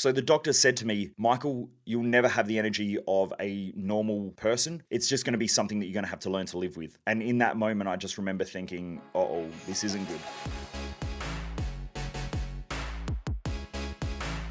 So the doctor said to me, Michael, you'll never have the energy of a normal person. It's just going to be something that you're going to have to learn to live with. And in that moment, I just remember thinking, uh-oh, this isn't good.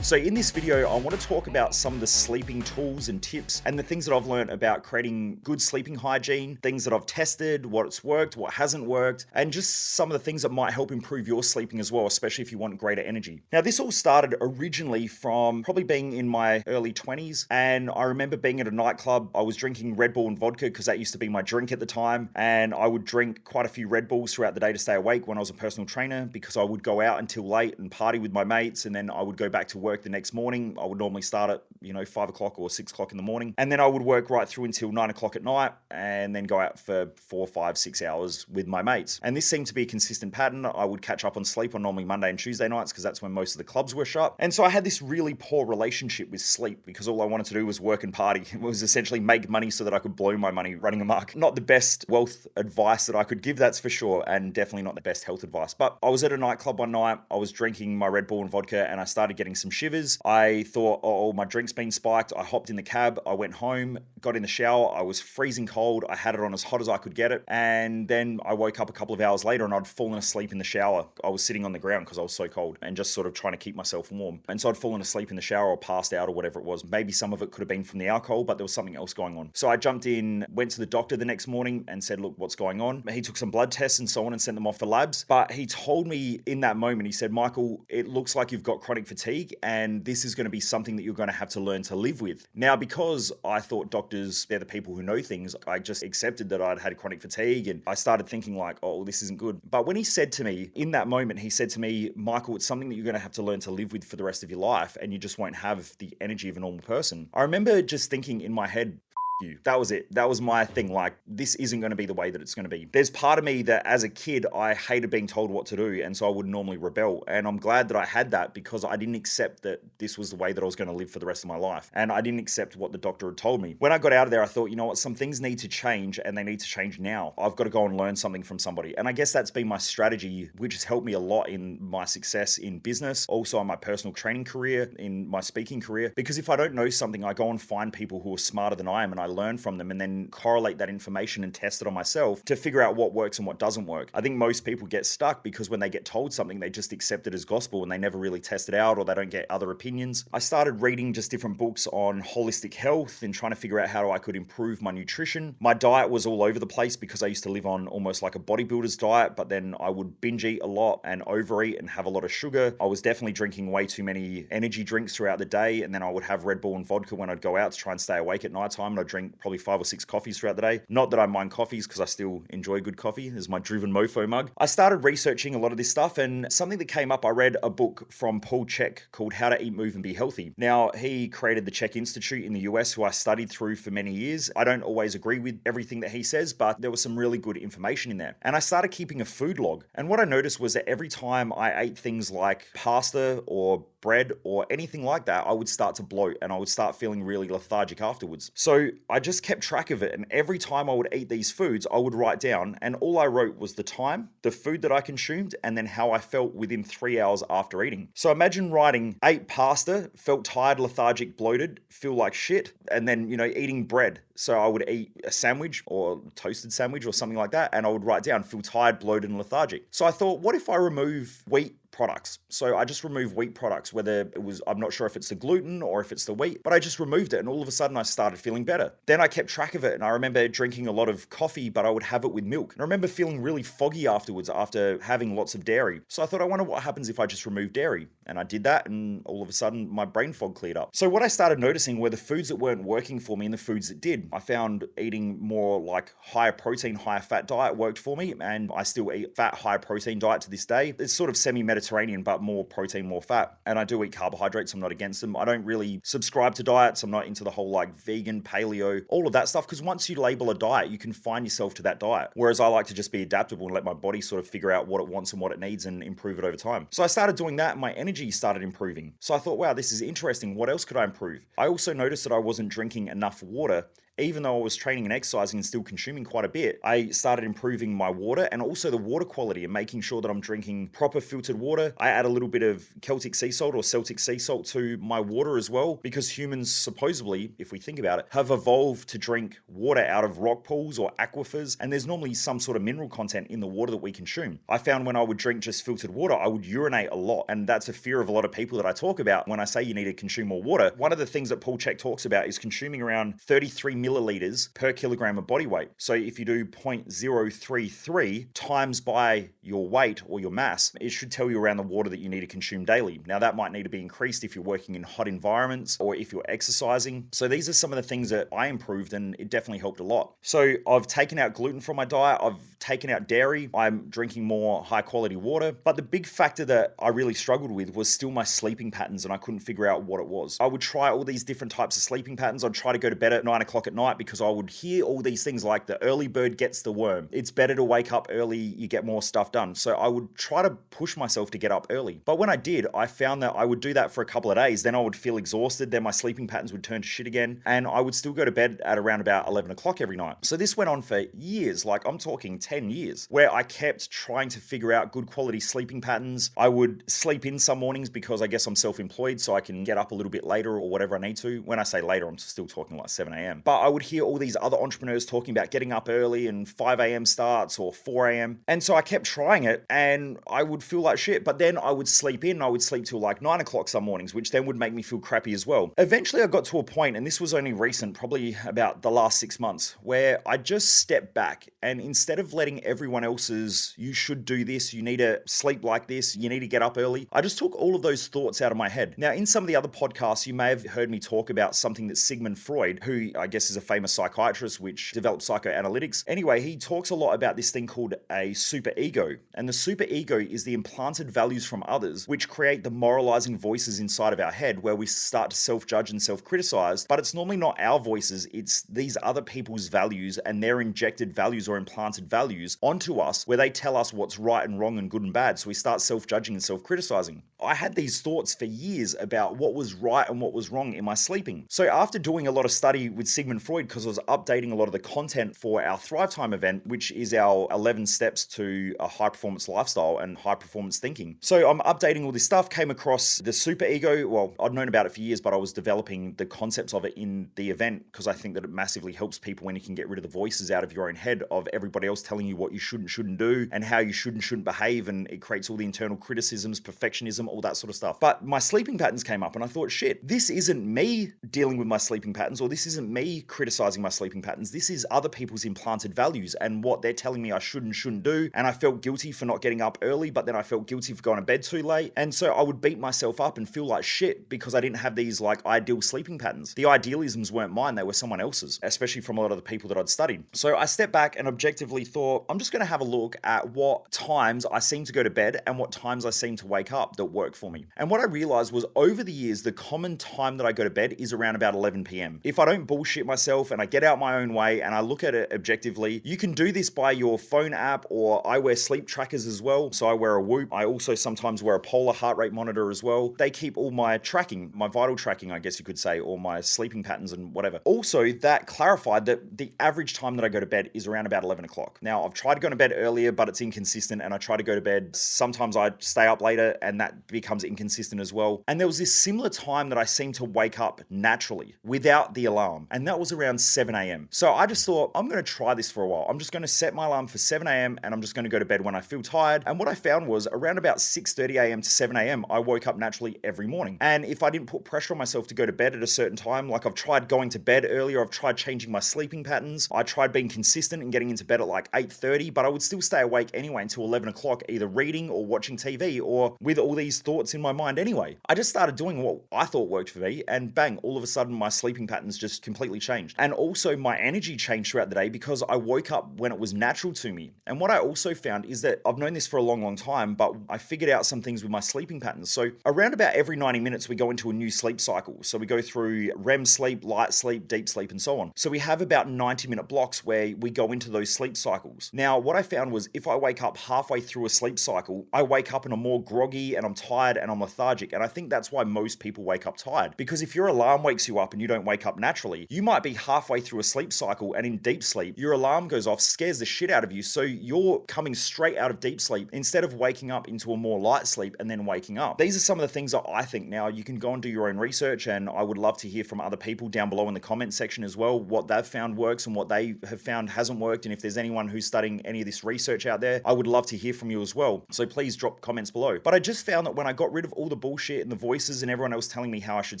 So in this video, I want to talk about some of the sleeping tools and tips and the things that I've learned about creating good sleeping hygiene, things that I've tested, what's worked, what hasn't worked, and just some of the things that might help improve your sleeping as well, especially if you want greater energy. Now, this all started originally from probably being in my early 20s, and I remember being at a nightclub. I was drinking Red Bull and vodka because that used to be my drink at the time, and I would drink quite a few Red Bulls throughout the day to stay awake when I was a personal trainer because I would go out until late and party with my mates, and then I would go back to work the next morning. I would normally start at 5 o'clock or 6 o'clock in the morning, and then I would work right through until 9 o'clock at night, and then go out for 4, 5, 6 hours with my mates. And this seemed to be a consistent pattern. I would catch up on sleep on normally Monday and Tuesday nights because that's when most of the clubs were shut. And so I had this really poor relationship with sleep because all I wanted to do was work and party. It was essentially make money so that I could blow my money running amok. Not the best wealth advice that I could give, that's for sure, and definitely not the best health advice. But I was at a nightclub one night, I was drinking my Red Bull and vodka, and I started getting some shivers. I thought, oh, my drink's been spiked. I hopped in the cab, I went home, got in the shower, I was freezing cold, I had it on as hot as I could get it, and then I woke up a couple of hours later and I'd fallen asleep in the shower. I was sitting on the ground because I was so cold and just sort of trying to keep myself warm. And so I'd fallen asleep in the shower or passed out or whatever it was. Maybe some of it could have been from the alcohol, but there was something else going on. So I jumped in, went to the doctor the next morning and said, look, what's going on? He took some blood tests and so on and sent them off for labs. But he told me in that moment, he said, Michael, it looks like you've got chronic fatigue and this is going to be something that you're going to have to learn to live with. Now, because I thought doctors, they're the people who know things, I just accepted that I'd had chronic fatigue and I started thinking like, oh, this isn't good. But when he said to me, in that moment, he said to me, Michael, it's something that you're going to have to learn to live with for the rest of your life and you just won't have the energy of a normal person. I remember just thinking in my head, you. That was it. That was my thing. Like, this isn't going to be the way that it's going to be. There's part of me that as a kid, I hated being told what to do. And so I would normally rebel. And I'm glad that I had that because I didn't accept that this was the way that I was going to live for the rest of my life. And I didn't accept what the doctor had told me. When I got out of there, I thought, you know what, some things need to change and they need to change now. I've got to go and learn something from somebody. And I guess that's been my strategy, which has helped me a lot in my success in business, also in my personal training career, in my speaking career. Because if I don't know something, I go and find people who are smarter than I am and I learn from them and then correlate that information and test it on myself to figure out what works and what doesn't work. I think most people get stuck because when they get told something, they just accept it as gospel and they never really test it out or they don't get other opinions. I started reading just different books on holistic health and trying to figure out how I could improve my nutrition. My diet was all over the place because I used to live on almost like a bodybuilder's diet, but then I would binge eat a lot and overeat and have a lot of sugar. I was definitely drinking way too many energy drinks throughout the day, and then I would have Red Bull and vodka when I'd go out to try and stay awake at nighttime, and I'd drink probably 5 or 6 coffees throughout the day. Not that I mind coffees because I still enjoy good coffee. There's my Driven Mofo mug. I started researching a lot of this stuff, and something that came up, I read a book from Paul Chek called How to Eat, Move and Be Healthy. Now, he created the Chek Institute in the US, who I studied through for many years. I don't always agree with everything that he says, but there was some really good information in there. And I started keeping a food log. And what I noticed was that every time I ate things like pasta or bread or anything like that, I would start to bloat and I would start feeling really lethargic afterwards. So I just kept track of it, and every time I would eat these foods, I would write down, and all I wrote was the time, the food that I consumed, and then how I felt within 3 hours after eating. So imagine writing, ate pasta, felt tired, lethargic, bloated, feel like shit, and then, eating bread. So I would eat a sandwich or toasted sandwich or something like that, and I would write down, feel tired, bloated, and lethargic. So I thought, what if I remove wheat products? So I just removed wheat products, whether it was, I'm not sure if it's the gluten or if it's the wheat, but I just removed it and all of a sudden I started feeling better. Then I kept track of it, and I remember drinking a lot of coffee, but I would have it with milk. And I remember feeling really foggy afterwards after having lots of dairy. So I thought, I wonder what happens if I just remove dairy. And I did that, and all of a sudden my brain fog cleared up. So what I started noticing were the foods that weren't working for me and the foods that did. I found eating more like higher protein, higher fat diet worked for me, and I still eat fat, high protein diet to this day. It's sort of semi-Mediterranean, but more protein, more fat. And I do eat carbohydrates. I'm not against them. I don't really subscribe to diets. I'm not into the whole like vegan, paleo, all of that stuff. Because once you label a diet, you can find yourself to that diet. Whereas I like to just be adaptable and let my body sort of figure out what it wants and what it needs and improve it over time. So I started doing that, and my energy started improving. So I thought, wow, this is interesting. What else could I improve? I also noticed that I wasn't drinking enough water even though I was training and exercising and still consuming quite a bit, I started improving my water and also the water quality and making sure that I'm drinking proper filtered water. I add a little bit of Celtic sea salt or Celtic sea salt to my water as well, because humans supposedly, if we think about it, have evolved to drink water out of rock pools or aquifers, and there's normally some sort of mineral content in the water that we consume. I found when I would drink just filtered water, I would urinate a lot, and that's a fear of a lot of people that I talk about when I say you need to consume more water. One of the things that Paul Chek talks about is consuming around 33 milliliters per kilogram of body weight. So if you do 0.033 times by your weight or your mass, it should tell you around the water that you need to consume daily. Now that might need to be increased if you're working in hot environments or if you're exercising. So these are some of the things that I improved, and it definitely helped a lot. So I've taken out gluten from my diet. I've taken out dairy. I'm drinking more high quality water. But the big factor that I really struggled with was still my sleeping patterns, and I couldn't figure out what it was. I would try all these different types of sleeping patterns. I'd try to go to bed at 9 o'clock at night because I would hear all these things like the early bird gets the worm. It's better to wake up early, you get more stuff done. So I would try to push myself to get up early. But when I did, I found that I would do that for a couple of days. Then I would feel exhausted. Then my sleeping patterns would turn to shit again. And I would still go to bed at around about 11 o'clock every night. So this went on for years, like I'm talking 10 years, where I kept trying to figure out good quality sleeping patterns. I would sleep in some mornings because I guess I'm self-employed, so I can get up a little bit later or whatever I need to. When I say later, I'm still talking like 7 a.m. But I would hear all these other entrepreneurs talking about getting up early and 5 a.m. starts or 4 a.m. And so I kept trying it and I would feel like shit. But then I would sleep in, I would sleep till like 9 o'clock some mornings, which then would make me feel crappy as well. Eventually I got to a point, and this was only recent, probably about the last 6 months, where I just stepped back, and instead of letting everyone else's, you should do this, you need to sleep like this, you need to get up early, I just took all of those thoughts out of my head. Now, in some of the other podcasts, you may have heard me talk about something that Sigmund Freud, who I guess is a famous psychiatrist which developed psychoanalytics. Anyway, he talks a lot about this thing called a superego. And the superego is the implanted values from others which create the moralizing voices inside of our head, where we start to self-judge and self-criticize. But it's normally not our voices, it's these other people's values and their injected values or implanted values onto us, where they tell us what's right and wrong and good and bad. So we start self-judging and self-criticizing. I had these thoughts for years about what was right and what was wrong in my sleeping. So after doing a lot of study with Sigmund Freud, because I was updating a lot of the content for our Thrive Time event, which is our 11 steps to a high performance lifestyle and high performance thinking. So I'm updating all this stuff, came across the superego. Well, I'd known about it for years, but I was developing the concepts of it in the event because I think that it massively helps people when you can get rid of the voices out of your own head of everybody else telling you what you should and shouldn't do and how you should and shouldn't behave, and it creates all the internal criticisms, perfectionism, all that sort of stuff. But my sleeping patterns came up and I thought, shit, this isn't me dealing with my sleeping patterns, or this isn't me criticizing my sleeping patterns. This is other people's implanted values and what they're telling me I should and shouldn't do. And I felt guilty for not getting up early, but then I felt guilty for going to bed too late. And so I would beat myself up and feel like shit because I didn't have these like ideal sleeping patterns. The idealisms weren't mine, they were someone else's, especially from a lot of the people that I'd studied. So I stepped back and objectively thought, I'm just going to have a look at what times I seem to go to bed and what times I seem to wake up that work for me. And what I realized was over the years, the common time that I go to bed is around about 11 p.m. If I don't bullshit myself and I get out my own way and I look at it objectively, you can do this by your phone app, or I wear sleep trackers as well. So I wear a Whoop. I also sometimes wear a Polar heart rate monitor as well. They keep all my tracking, my vital tracking, I guess you could say, or my sleeping patterns and whatever. Also, that clarified that the average time that I go to bed is around about 11 o'clock. Now, I've tried to go to bed earlier, but it's inconsistent, and I try to go to bed. Sometimes I stay up later and that becomes inconsistent as well. And there was this similar time that I seemed to wake up naturally without the alarm, and that was around 7 a.m. So I just thought, I'm going to try this for a while. I'm just going to set my alarm for 7 a.m. and I'm just going to go to bed when I feel tired. And what I found was around about 6:30 a.m. to 7 a.m. I woke up naturally every morning. And if I didn't put pressure on myself to go to bed at a certain time, like I've tried going to bed earlier, I've tried changing my sleeping patterns, I tried being consistent and getting into bed at like 8:30, but I would still stay awake anyway until 11 o'clock, either reading or watching TV or with all these thoughts in my mind anyway. I just started doing what I thought worked for me, and bang, all of a sudden my sleeping patterns just completely changed. And also my energy changed throughout the day because I woke up when it was natural to me. And what I also found is that I've known this for a long, long time, but I figured out some things with my sleeping patterns. So around about every 90 minutes, we go into a new sleep cycle. So we go through REM sleep, light sleep, deep sleep, and so on. So we have about 90-minute blocks where we go into those sleep cycles. Now, what I found was if I wake up halfway through a sleep cycle, I wake up and I'm more groggy and I'm tired and I'm lethargic. And I think that's why most people wake up tired. Because if your alarm wakes you up and you don't wake up naturally, you might be be halfway through a sleep cycle and in deep sleep, your alarm goes off, scares the shit out of you. So you're coming straight out of deep sleep instead of waking up into a more light sleep and then waking up. These are some of the things that I think. Now, you can go and do your own research, and I would love to hear from other people down below in the comment section as well, what they've found works and what they have found hasn't worked. And if there's anyone who's studying any of this research out there, I would love to hear from you as well. So please drop comments below. But I just found that when I got rid of all the bullshit and the voices and everyone else telling me how I should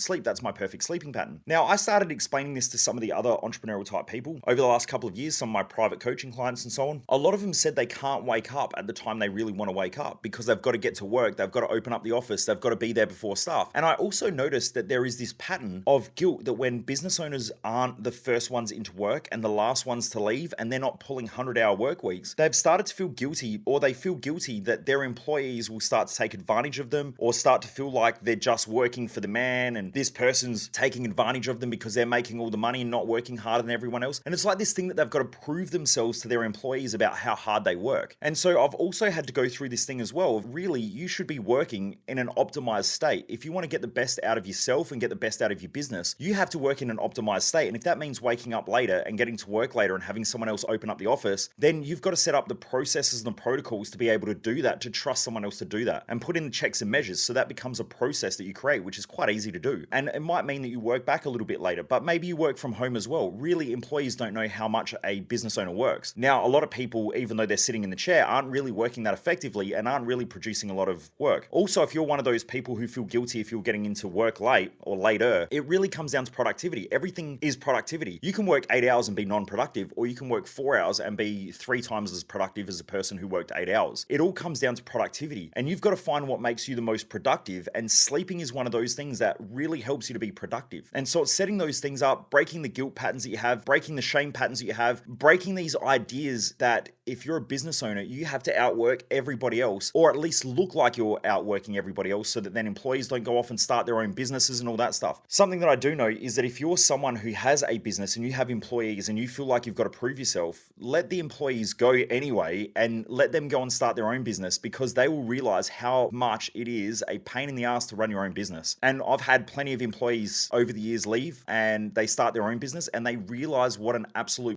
sleep, that's my perfect sleeping pattern. Now, I started explaining this to some of the other entrepreneurial type people over the last couple of years, some of my private coaching clients and so on. A lot of them said they can't wake up at the time they really want to wake up because they've got to get to work, they've got to open up the office, they've got to be there before staff. And I also noticed that there is this pattern of guilt that when business owners aren't the first ones into work and the last ones to leave, and they're not pulling 100-hour work weeks, they've started to feel guilty, or they feel guilty that their employees will start to take advantage of them or start to feel like they're just working for the man and this person's taking advantage of them because they're making all the money and not working harder than everyone else. And it's like this thing that they've got to prove themselves to their employees about how hard they work. And so I've also had to go through this thing as well. Really, you should be working in an optimized state. If you want to get the best out of yourself and get the best out of your business, you have to work in an optimized state. And if that means waking up later and getting to work later and having someone else open up the office, then you've got to set up the processes and the protocols to be able to do that, to trust someone else to do that, and put in the checks and measures so that becomes a process that you create, which is quite easy to do. And it might mean that you work back a little bit later, but maybe you work from home as well. Really, employees don't know how much a business owner works. Now, a lot of people, even though they're sitting in the chair, aren't really working that effectively and aren't really producing a lot of work. Also, if you're one of those people who feel guilty if you're getting into work late or later, it really comes down to productivity. Everything is productivity. You can work 8 hours and be non-productive, or you can work 4 hours and be 3 times as productive as a person who worked 8 hours. It all comes down to productivity, and you've got to find what makes you the most productive, and sleeping is one of those things that really helps you to be productive. And so it's setting those things up, breaking the guilt patterns that you have, breaking the shame patterns that you have, breaking these ideas that if you're a business owner, you have to outwork everybody else, or at least look like you're outworking everybody else, so that then employees don't go off and start their own businesses and all that stuff. Something that I do know is that if you're someone who has a business and you have employees and you feel like you've got to prove yourself, let the employees go anyway and let them go and start their own business, because they will realize how much it is a pain in the ass to run your own business. And I've had plenty of employees over the years leave and they start their own business and they realize what an absolute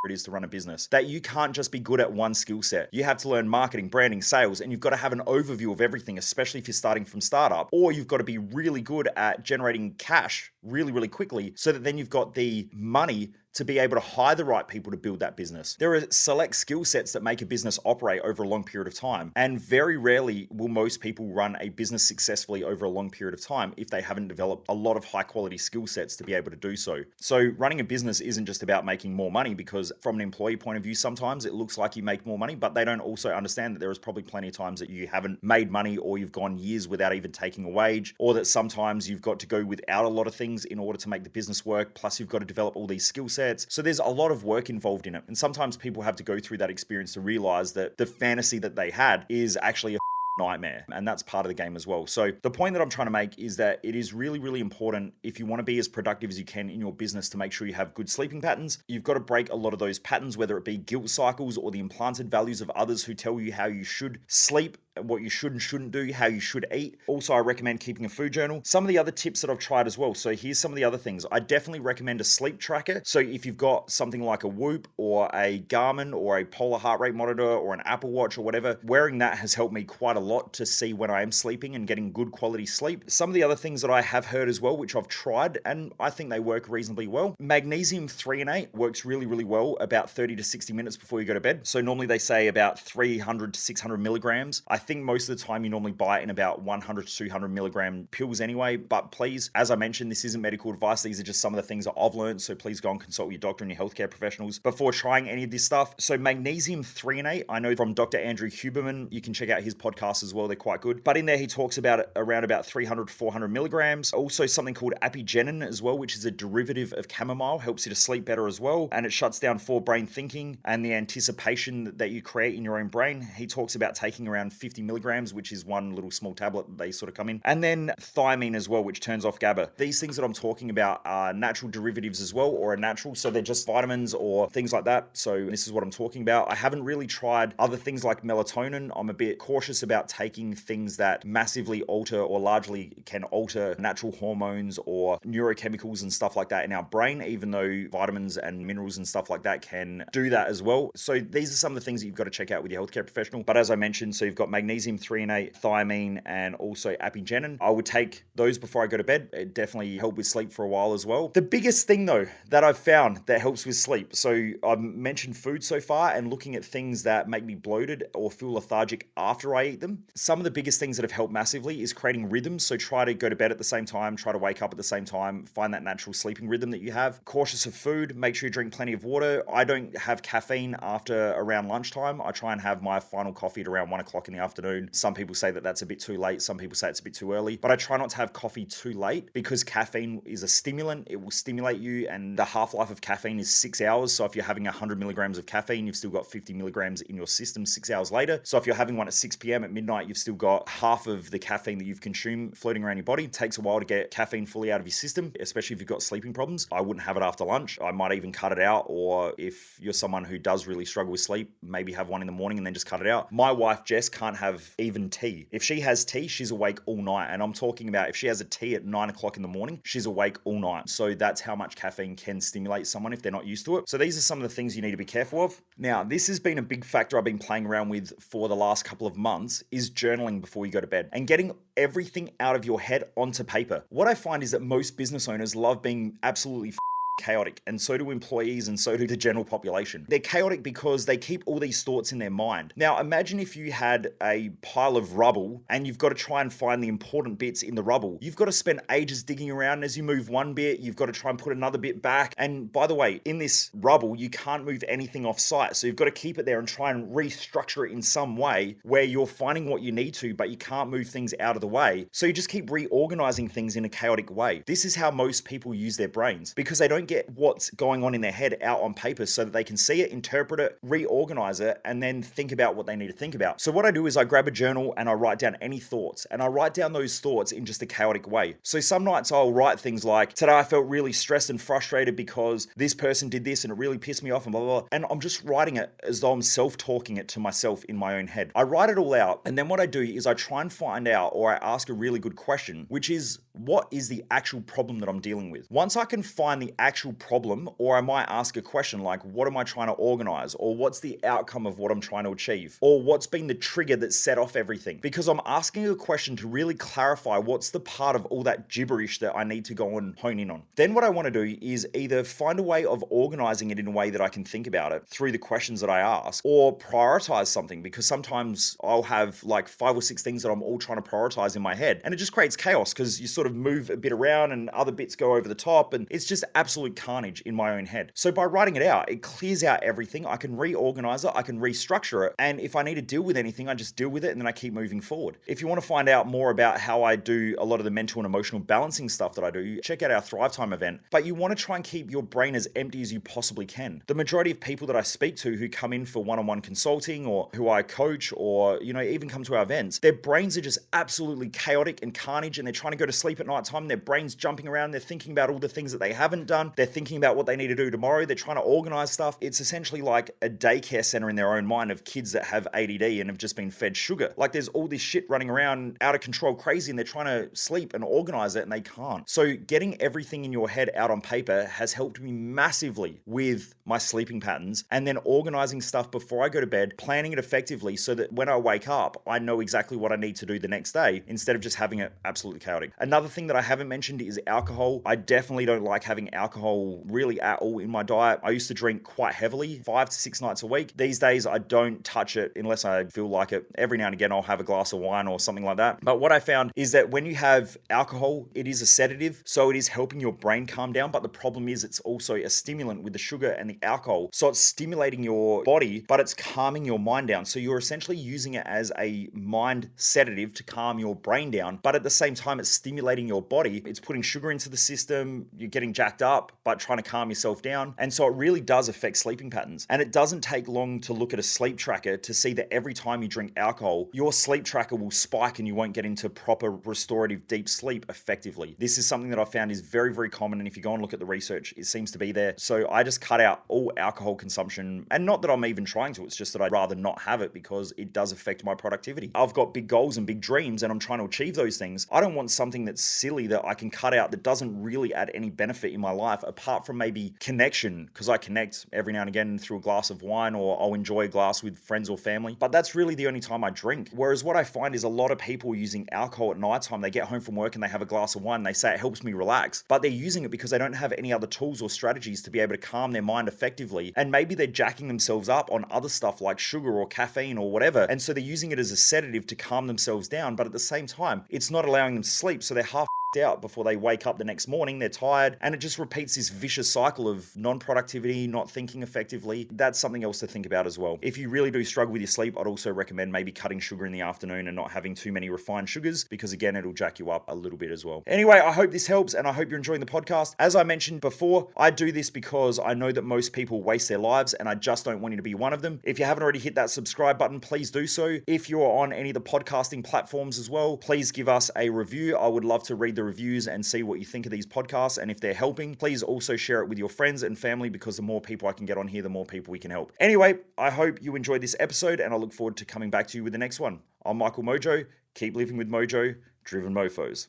it is to run a business, that you can't just be good at one skill set. You have to learn marketing, branding, sales, and you've got to have an overview of everything, especially if you're starting from startup, or you've got to be really good at generating cash really, really quickly, so that then you've got the money to be able to hire the right people to build that business. There are select skill sets that make a business operate over a long period of time, and very rarely will most people run a business successfully over a long period of time if they haven't developed a lot of high quality skill sets to be able to do so. So running a business isn't just about making more money, because from an employee point of view, sometimes it looks like you make more money, but they don't also understand that there is probably plenty of times that you haven't made money, or you've gone years without even taking a wage, or that sometimes you've got to go without a lot of things in order to make the business work, plus you've got to develop all these skill sets. So there's a lot of work involved in it. And sometimes people have to go through that experience to realize that the fantasy that they had is actually a nightmare, and that's part of the game as well. So the point that I'm trying to make is that it is really, really important, if you want to be as productive as you can in your business, to make sure you have good sleeping patterns. You've got to break a lot of those patterns, whether it be guilt cycles or the implanted values of others who tell you how you should sleep, what you should and shouldn't do, how you should eat. Also, I recommend keeping a food journal. Some of the other tips that I've tried as well. So here's some of the other things. I definitely recommend a sleep tracker. So if you've got something like a Whoop or a Garmin or a Polar heart rate monitor or an Apple Watch or whatever, wearing that has helped me quite a lot to see when I am sleeping and getting good quality sleep. Some of the other things that I have heard as well, which I've tried and I think they work reasonably well. Magnesium threonate works really, really well about 30 to 60 minutes before you go to bed. So normally they say about 300 to 600 milligrams. I think most of the time you normally buy it in about 100 to 200 milligram pills anyway. But please, as I mentioned, this isn't medical advice. These are just some of the things that I've learned. So please go and consult your doctor and your healthcare professionals before trying any of this stuff. So magnesium threonate, I know from Dr. Andrew Huberman, you can check out his podcast as well. They're quite good. But in there, he talks about it around about 300 to 400 milligrams. Also something called apigenin as well, which is a derivative of chamomile, helps you to sleep better as well. And it shuts down forebrain thinking and the anticipation that you create in your own brain. He talks about taking around 50 50 milligrams, which is one little small tablet that they sort of come in. And then thiamine as well, which turns off GABA. These things that I'm talking about are natural derivatives as well, or are natural. So they're just vitamins or things like that. So this is what I'm talking about. I haven't really tried other things like melatonin. I'm a bit cautious about taking things that massively alter or largely can alter natural hormones or neurochemicals and stuff like that in our brain, even though vitamins and minerals and stuff like that can do that as well. So these are some of the things that you've got to check out with your healthcare professional. But as I mentioned, so you've got magnesium threonate, thiamine, and also apigenin. I would take those before I go to bed. It definitely helped with sleep for a while as well. The biggest thing though that I've found that helps with sleep, so I've mentioned food so far and looking at things that make me bloated or feel lethargic after I eat them. Some of the biggest things that have helped massively is creating rhythms. So try to go to bed at the same time, try to wake up at the same time, find that natural sleeping rhythm that you have. Cautious of food, make sure you drink plenty of water. I don't have caffeine after around lunchtime. I try and have my final coffee at around 1 o'clock in the afternoon. Some people say that that's a bit too late. Some people say it's a bit too early, but I try not to have coffee too late because caffeine is a stimulant. It will stimulate you, and the half-life of caffeine is 6 hours. So if you're having 100 milligrams of caffeine, you've still got 50 milligrams in your system 6 hours later. So if you're having one at 6 p.m. at midnight, you've still got half of the caffeine that you've consumed floating around your body. It takes a while to get caffeine fully out of your system, especially if you've got sleeping problems. I wouldn't have it after lunch. I might even cut it out, or if you're someone who does really struggle with sleep, maybe have one in the morning and then just cut it out. My wife, Jess, can't have even tea. If she has tea, she's awake all night. And I'm talking about if she has a tea at 9 o'clock in the morning, she's awake all night. So that's how much caffeine can stimulate someone if they're not used to it. So these are some of the things you need to be careful of. Now, this has been a big factor I've been playing around with for the last couple of months is journaling before you go to bed and getting everything out of your head onto paper. What I find is that most business owners love being absolutely chaotic, and so do employees, and so do the general population. They're chaotic because they keep all these thoughts in their mind. Now, imagine if you had a pile of rubble and you've got to try and find the important bits in the rubble. You've got to spend ages digging around, and as you move one bit, you've got to try and put another bit back. And by the way, in this rubble, you can't move anything off site. So you've got to keep it there and try and restructure it in some way where you're finding what you need to, but you can't move things out of the way. So you just keep reorganizing things in a chaotic way. This is how most people use their brains because they don't get what's going on in their head out on paper so that they can see it, interpret it, reorganize it, and then think about what they need to think about. So what I do is I grab a journal and I write down any thoughts, and I write down those thoughts in just a chaotic way. So some nights I'll write things like, today I felt really stressed and frustrated because this person did this and it really pissed me off and blah, blah, blah. And I'm just writing it as though I'm self-talking it to myself in my own head. I write it all out, and then what I do is I try and find out, or I ask a really good question, which is, what is the actual problem that I'm dealing with? Once I can find the actual problem, or I might ask a question like, what am I trying to organize? Or what's the outcome of what I'm trying to achieve? Or what's been the trigger that set off everything? Because I'm asking a question to really clarify what's the part of all that gibberish that I need to go and hone in on. Then what I want to do is either find a way of organizing it in a way that I can think about it through the questions that I ask, or prioritize something, because sometimes I'll have like 5 or 6 things that I'm all trying to prioritize in my head, and it just creates chaos because you sort of move a bit around and other bits go over the top, and it's just absolute carnage in my own head. So by writing it out, it clears out everything. I can reorganize it, I can restructure it, and if I need to deal with anything, I just deal with it and then I keep moving forward. If you want to find out more about how I do a lot of the mental and emotional balancing stuff that I do, check out our Thrive Time event. But you want to try and keep your brain as empty as you possibly can. The majority of people that I speak to who come in for one-on-one consulting, or who I coach, or even come to our events, their brains are just absolutely chaotic and carnage, and they're trying to go to sleep at night time. Their brain's jumping around. They're thinking about all the things that they haven't done. They're thinking about what they need to do tomorrow. They're trying to organize stuff. It's essentially like a daycare center in their own mind of kids that have ADD and have just been fed sugar. Like there's all this shit running around out of control crazy, and they're trying to sleep and organize it and they can't. So getting everything in your head out on paper has helped me massively with my sleeping patterns, and then organizing stuff before I go to bed, planning it effectively so that when I wake up, I know exactly what I need to do the next day instead of just having it absolutely chaotic. Another thing that I haven't mentioned is alcohol. I definitely don't like having alcohol really at all in my diet. I used to drink quite heavily, 5 to 6 nights a week. These days, I don't touch it unless I feel like it. Every now and again, I'll have a glass of wine or something like that. But what I found is that when you have alcohol, it is a sedative, so it is helping your brain calm down. But the problem is it's also a stimulant with the sugar and the alcohol. So it's stimulating your body, but it's calming your mind down. So you're essentially using it as a mind sedative to calm your brain down. But at the same time, it's stimulating your body. It's putting sugar into the system. You're getting jacked up. up, but trying to calm yourself down. And so it really does affect sleeping patterns. And it doesn't take long to look at a sleep tracker to see that every time you drink alcohol, your sleep tracker will spike and you won't get into proper restorative deep sleep effectively. This is something that I've found is very, very common. And if you go and look at the research, it seems to be there. So I just cut out all alcohol consumption. And not that I'm even trying to, it's just that I'd rather not have it because it does affect my productivity. I've got big goals and big dreams and I'm trying to achieve those things. I don't want something that's silly that I can cut out that doesn't really add any benefit in my life apart from maybe connection, because I connect every now and again through a glass of wine, or I'll enjoy a glass with friends or family. But that's really the only time I drink. Whereas what I find is a lot of people using alcohol at nighttime, they get home from work and they have a glass of wine and they say it helps me relax, but they're using it because they don't have any other tools or strategies to be able to calm their mind effectively. And maybe they're jacking themselves up on other stuff like sugar or caffeine or whatever. And so they're using it as a sedative to calm themselves down. But at the same time, it's not allowing them to sleep. So they're half out before they wake up the next morning. They're tired, and it just repeats this vicious cycle of non-productivity, not thinking effectively. That's something else to think about as well. If you really do struggle with your sleep, I'd also recommend maybe cutting sugar in the afternoon and not having too many refined sugars, because again, it'll jack you up a little bit as well. Anyway, I hope this helps and I hope you're enjoying the podcast. As I mentioned before, I do this because I know that most people waste their lives and I just don't want you to be one of them. If you haven't already hit that subscribe button, please do so. If you're on any of the podcasting platforms as well, please give us a review. I would love to read the reviews and see what you think of these podcasts, and if they're helping, please also share it with your friends and family, because the more people I can get on here, the more people we can help. Anyway, I hope you enjoyed this episode and I look forward to coming back to you with the next one. I'm Michael Mojo. Keep living with Mojo, driven mofos.